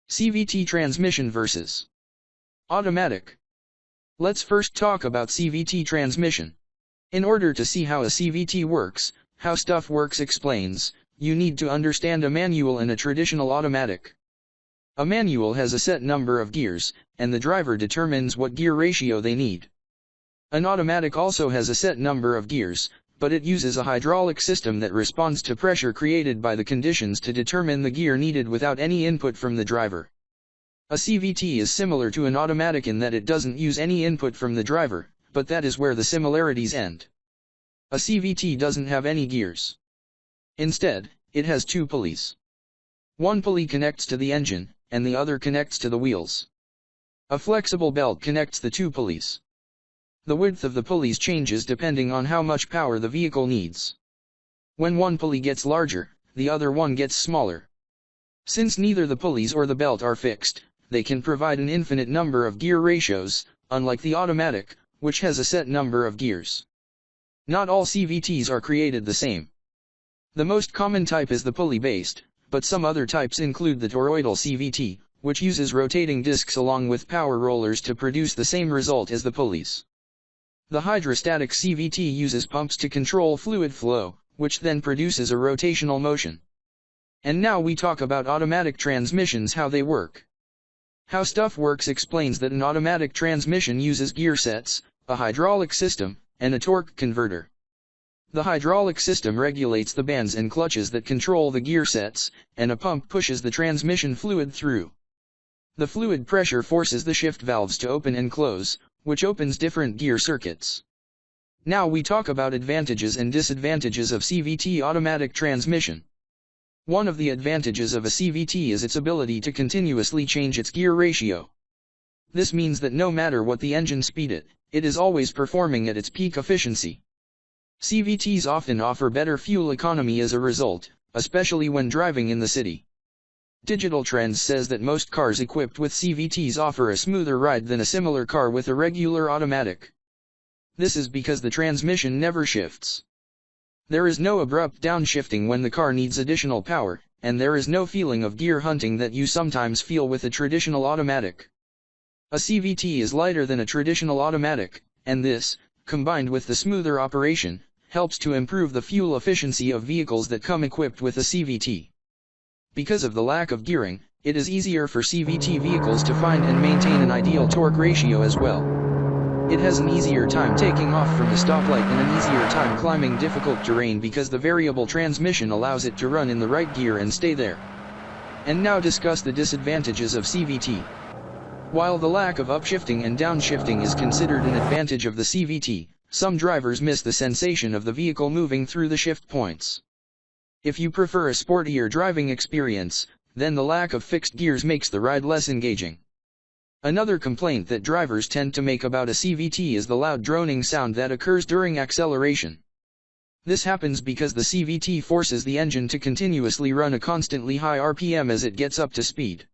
CVT transmission versus automatic. Let's first talk about CVT transmission. In order to see how a CVT works, how stuff works explains, you need to understand a manual and a traditional automatic. A manual has a set number of gears, and the driver determines what gear ratio they need. An automatic also has a set number of gears, but it uses a hydraulic system that responds to pressure created by the conditions to determine the gear needed without any input from the driver. A CVT is similar to an automatic in that it doesn't use any input from the driver, but that is where the similarities end. A CVT doesn't have any gears. Instead, it has two pulleys. One pulley connects to the engine, and the other connects to the wheels. A flexible belt connects the two pulleys. The width of the pulleys changes depending on how much power the vehicle needs. When one pulley gets larger, the other one gets smaller. Since neither the pulleys or the belt are fixed, they can provide an infinite number of gear ratios, unlike the automatic, which has a set number of gears. Not all CVTs are created the same. The most common type is the pulley-based, but some other types include the toroidal CVT, which uses rotating discs along with power rollers to produce the same result as the pulleys. The hydrostatic CVT uses pumps to control fluid flow, which then produces a rotational motion. And now we talk about automatic transmissions, how they work. How stuff works explains that an automatic transmission uses gear sets, a hydraulic system, and a torque converter. The hydraulic system regulates the bands and clutches that control the gear sets, and a pump pushes the transmission fluid through. The fluid pressure forces the shift valves to open and close, which opens different gear circuits. Now we talk about advantages and disadvantages of CVT automatic transmission. One of the advantages of a CVT is its ability to continuously change its gear ratio. This means that no matter what the engine speed it is always performing at its peak efficiency. CVTs often offer better fuel economy as a result, especially when driving in the city. Digital Trends says that most cars equipped with CVTs offer a smoother ride than a similar car with a regular automatic. This is because the transmission never shifts. There is no abrupt downshifting when the car needs additional power, and there is no feeling of gear hunting that you sometimes feel with a traditional automatic. A CVT is lighter than a traditional automatic, and this, combined with the smoother operation, helps to improve the fuel efficiency of vehicles that come equipped with a CVT. Because of the lack of gearing, it is easier for CVT vehicles to find and maintain an ideal torque ratio as well. It has an easier time taking off from the stoplight and an easier time climbing difficult terrain because the variable transmission allows it to run in the right gear and stay there. And now discuss the disadvantages of CVT. While the lack of upshifting and downshifting is considered an advantage of the CVT, some drivers miss the sensation of the vehicle moving through the shift points. If you prefer a sportier driving experience, then the lack of fixed gears makes the ride less engaging. Another complaint that drivers tend to make about a CVT is the loud droning sound that occurs during acceleration. This happens because the CVT forces the engine to continuously run a constantly high RPM as it gets up to speed.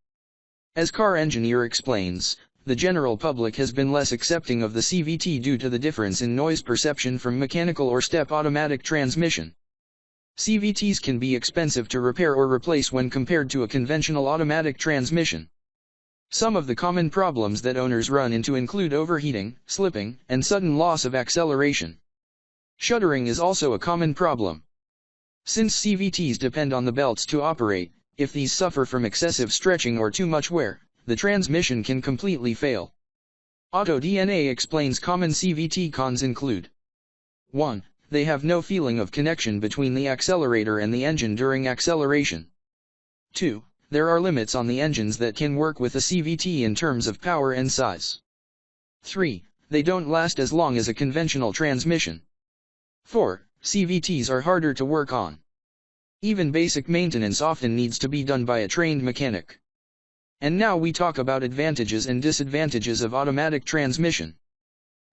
As car engineer explains, the general public has been less accepting of the CVT due to the difference in noise perception from mechanical or step automatic transmission. CVTs can be expensive to repair or replace when compared to a conventional automatic transmission. Some of the common problems that owners run into include overheating, slipping, and sudden loss of acceleration. Shuddering is also a common problem. Since CVTs depend on the belts to operate, if these suffer from excessive stretching or too much wear, the transmission can completely fail. AutoDNA explains common CVT cons include 1. They have no feeling of connection between the accelerator and the engine during acceleration. 2. There are limits on the engines that can work with a CVT in terms of power and size. 3. They don't last as long as a conventional transmission. 4. CVTs are harder to work on. Even basic maintenance often needs to be done by a trained mechanic. And now we talk about advantages and disadvantages of automatic transmission.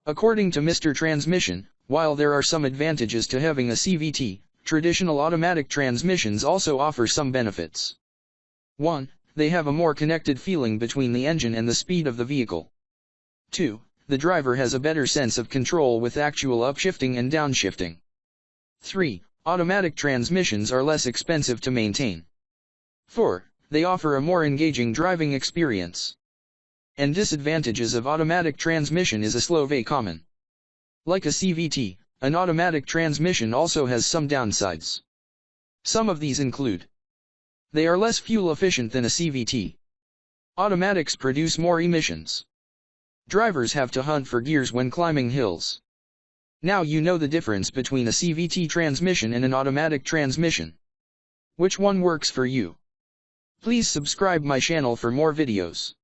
According to Mr. Transmission, while there are some advantages to having a CVT, traditional automatic transmissions also offer some benefits. 1. They have a more connected feeling between the engine and the speed of the vehicle. 2. The driver has a better sense of control with actual upshifting and downshifting. 3. Automatic transmissions are less expensive to maintain. 4. They offer a more engaging driving experience. And disadvantages of automatic transmission is a slow way common. Like a CVT, an automatic transmission also has some downsides. Some of these include: they are less fuel efficient than a CVT. Automatics produce more emissions. Drivers have to hunt for gears when climbing hills. Now you know the difference between a CVT transmission and an automatic transmission. Which one works for you? Please subscribe my channel for more videos.